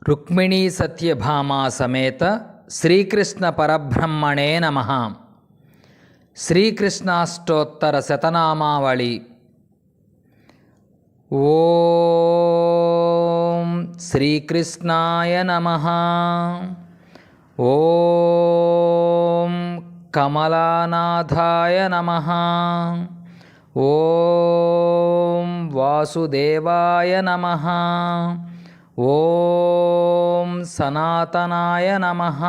రుక్మిణీ సత్యభామా సమేత శ్రీకృష్ణ పరబ్రహ్మణే నమః. శ్రీకృష్ణాష్టోత్తర శతనామావళి. ఓం శ్రీకృష్ణాయ నమః. ఓం కమలానాథాయ నమః. ఓం వాసుదేవాయ నమః. ఓం సనాతనాయ నమః.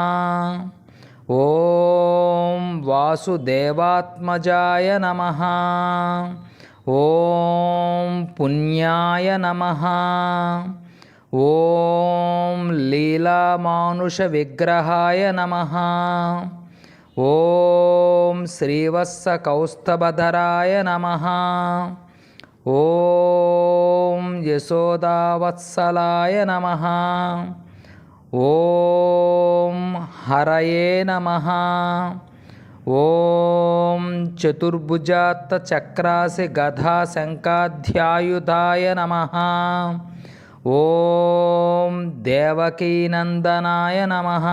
ఓం వాసుదేవాత్మజాయ నమః. ఓం పుణ్యాయ నమః. ఓం లీలామానుష విగ్రహాయ నమః. ఓం శ్రీవత్స కౌస్తభధరాయ నమః. ఓం యశోదావత్సలాయ నమః. ఓం హరయే నమః. ఓం చతుర్భుజాత్త చక్రాసి గదా శంఖాధ్యాయుధాయ నమః. ఓం దేవకీనందనాయ నమః.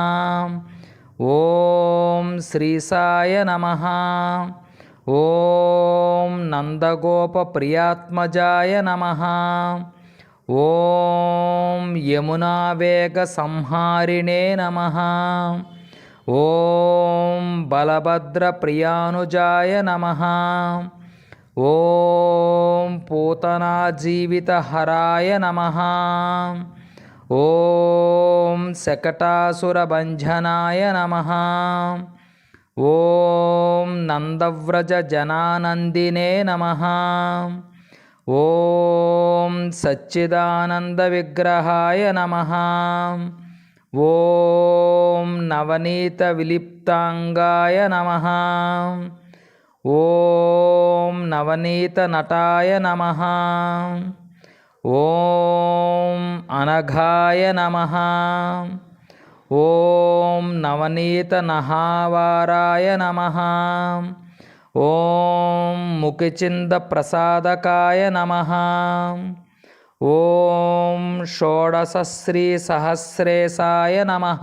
ఓం శ్రీసాయ నమః. ఓం నందగోపప్రియాత్మజాయ నమః. ఓం యమునావేగ సంహారిణే నమః. ఓం బలభద్రప్రియానుజాయ నమః. ఓం పూతనాజీవితహరాయ నమః. ఓం శకటాసురభంజనాయ నమః. ఓం నందవ్రజజనానందినే నమః. ఓం సచ్చిదానందవిగ్రహాయ నమః. ఓం నవనీతవిలిప్తాంగాయ నమః. ఓం నవనీతనటాయ నమః. ఓం అనఘాయ నమః. ఓం నవనీతనహావారాయ నమః. ఓం ముఖిచిందప్రసాదకాయ నమః. ఓం షోడశశ్రీసహస్రేశాయ నమః.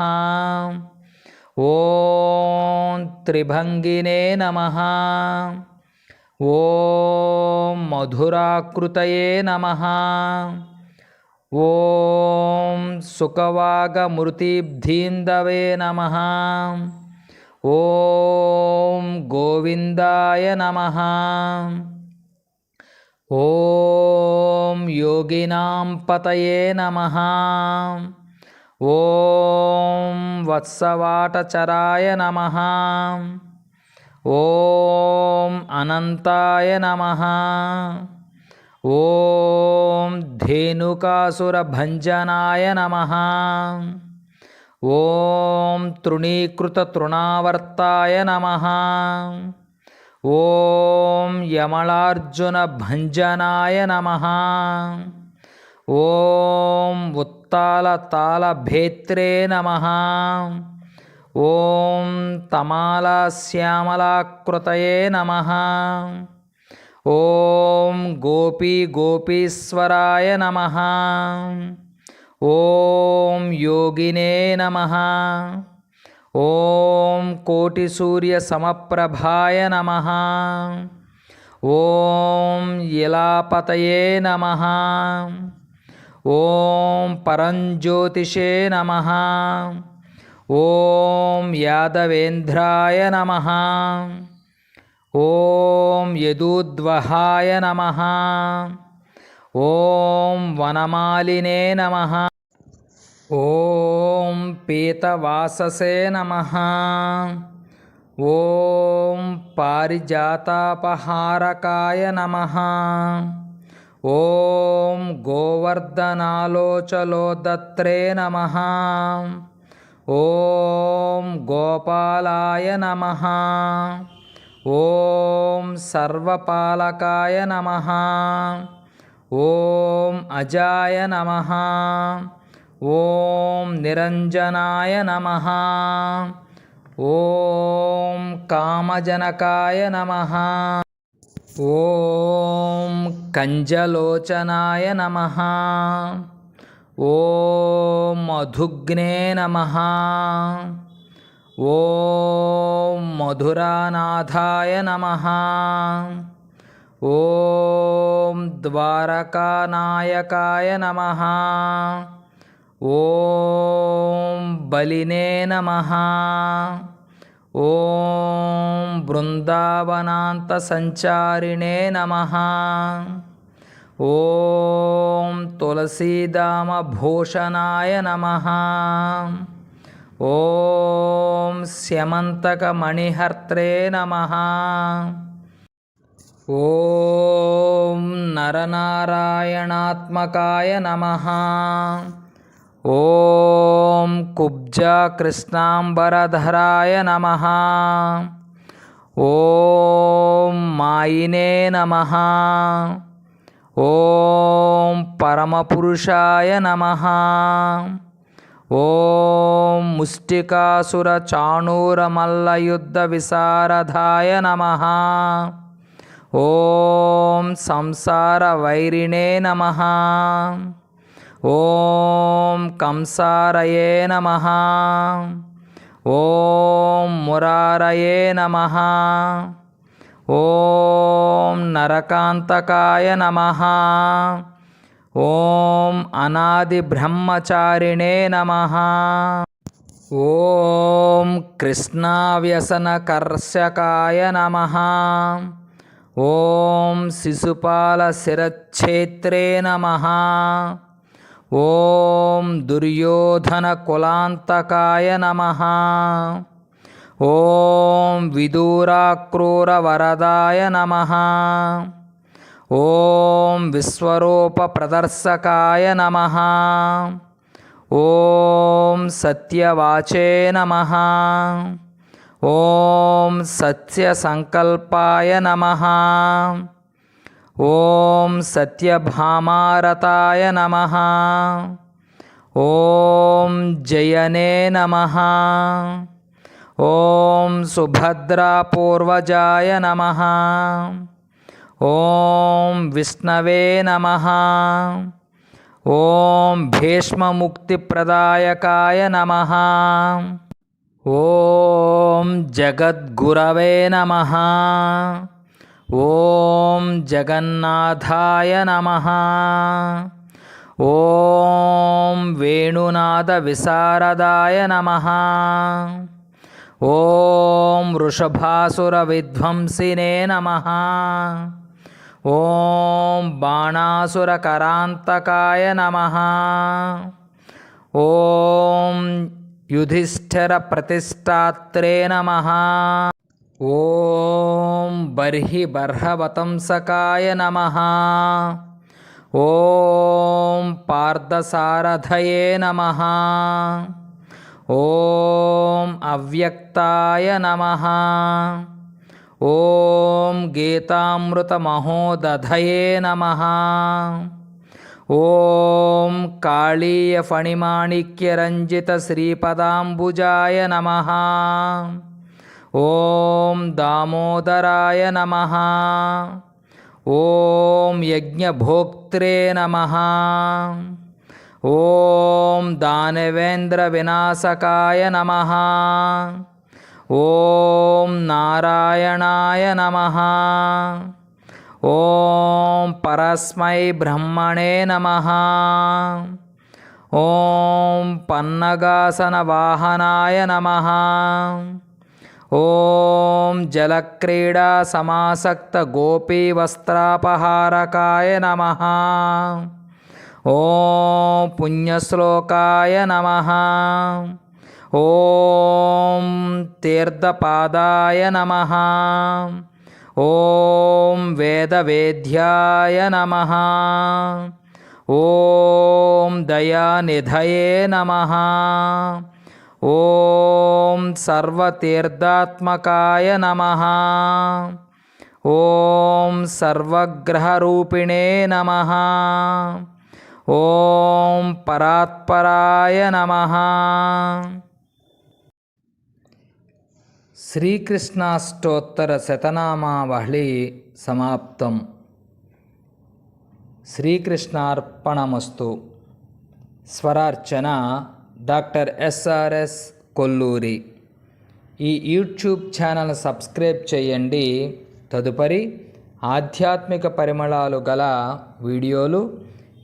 ఓం త్రిభంగినే నమః. ఓం మధురాకృతయే నమః. ఓం సుఖవాగమృతిబ్ధీందవే నమః. ఓం గోవిందాయ నమః. ఓం యోగినాం పతయే నమః. ఓం వత్సవాటచరాయ నమః. ఓం అనంతాయ నమః. ఓం ధేనుకాసురభంజనాయ నమః. ఓం తృణీకృతతృణావర్తాయ నమః. ఓం యమళార్జునభంజనాయ నమః. ఓం ఉత్తాలతాళభేత్రే నమః. ఓం తమాలశ్యామలాకృతయే నమః. ఓం గోపీగోపీశ్వరాయ నమః. ఓం యోగినే నమః. ఓం కోటిసూర్యసమప్రభాయ నమః. ఓం ఇలాపతయే నమః. ఓం పరంజ్యోతిషే నమః. ఓం యాదవేంద్రాయ నమః. ఓం యదూద్వహాయ నమః. ఓం వనమాలినే నమః. ఓం పీతవాససే నమః. ఓం పారిజాతాపహారకాయ నమః. ఓం గోవర్ధనాలోచలోదత్రే నమః. ఓం గోపాలాయ నమః. ఓం సర్వపాలకాయ నమః. ఓం అజాయ నమః. ఓం నిరంజనాయ నమః. ఓం కామజనకాయ నమః. ఓం కంజలోచనాయ నమః. ఓం మధుగ్నే నమః. ఓం మధురానాథాయ నమః. ఓం ద్వారకానాయకాయ నమః. ఓం బలినే నమః. ఓం బృందావనాంత సంచారిణే నమః. ఓం తులసీదామ భూషణాయ నమః. ఓం స్యమంతకమణిహర్త్రే నమః. ఓం నరనారాయణాత్మకాయ నమః. ఓం కుబ్జకృష్ణాంబరధరాయ నమః. ఓం మాయినే నమః. ఓం పరమపురుషాయ నమః. ఓం ముష్టికాసురచాణూరమల్లయుద్ధవిశారదాయ నమః. ఓం సంసారవైరిణే నమః. ఓం కంసారయే నమః. ఓం మురారయే నమః. ఓం నరకాంతకాయ నమః. ఓం అనాది బ్రహ్మచారిణే నమః. ఓం కృష్ణావ్యసనకర్షకాయ నమః. ఓం శిశుపాలశిరచ్ఛేత్రే నమః. ఓం దుర్యోధనకులాంతకాయ నమః. ఓం విదూరాక్రూరవరదాయ నమః. ఓం విశ్వరూపప్రదర్శకాయ నమః. ఓం సత్యవాచే నమః. ఓం సత్యసంకల్పాయ నమః. ఓం సత్యభామారతాయ నమః. ఓం జయనే నమః. ఓం సుభద్రాపూర్వజాయ నమః. ఓం విష్ణవే నమః. ఓం భీష్మముక్తిప్రదాయకాయ నమః. ఓం జగద్గురవే నమః. ఓం జగన్నాథాయ నమః. ఓం వేణునాద విశారదాయ నమః. ఓం వృషభాసుర విధ్వంసినే నమః. ఓం బాణాసురకరాంతకాయ నమః. ఓం యుధిష్ఠిర ప్రతిష్టాత్రే నమః. ఓం బర్హి బర్హవతంసకాయ నమః. ఓం పార్థసారథయే నమః. ఓం అవ్యక్తాయ నమః. ఓం గీతామృతమహోదధయే నమః. ఓం కాళీయఫణిమాణిక్యరంజితశ్రీపదాంబుజాయ నమః. ఓం దామోదరాయ నమః. ఓం యజ్ఞభోక్త్రే నమః. ఓం దానవేంద్ర వినాశకాయ నమః. ఓం నారాయణాయ నమః. ఓం పరస్మై బ్రహ్మణే నమః. ఓం పన్నగాసన వాహనాయ నమః. ఓం జలక్రీడా సమాసక్త గోపీవస్త్రాపహారకాయ నమః. ఓం పుణ్యశ్లోకాయ నమః. ఓం తీర్థపాదాయ నమః. ఓం వేదవేద్యాయ నమః. ఓం దయానిధయే నమః. ఓం సర్వతీర్థాత్మకాయ నమః. ఓం సర్వగ్రహరూపిణే నమః. ఓం పరాత్పరాయ నమః. శ్రీకృష్ణాష్టోత్తర శతనామావళి సమాప్తం. శ్రీకృష్ణార్పణమస్తు. స్వరార్చన డాక్టర్ ఎస్ఆర్ఎస్ కొల్లూరి. ఈ యూట్యూబ్ ఛానల్ సబ్స్క్రైబ్ చేయండి. తదుపరి ఆధ్యాత్మిక పరిమళాలు గల వీడియోలు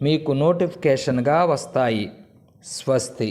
మీకు నోటిఫికేషన్గా వస్తాయి. స్వస్తి.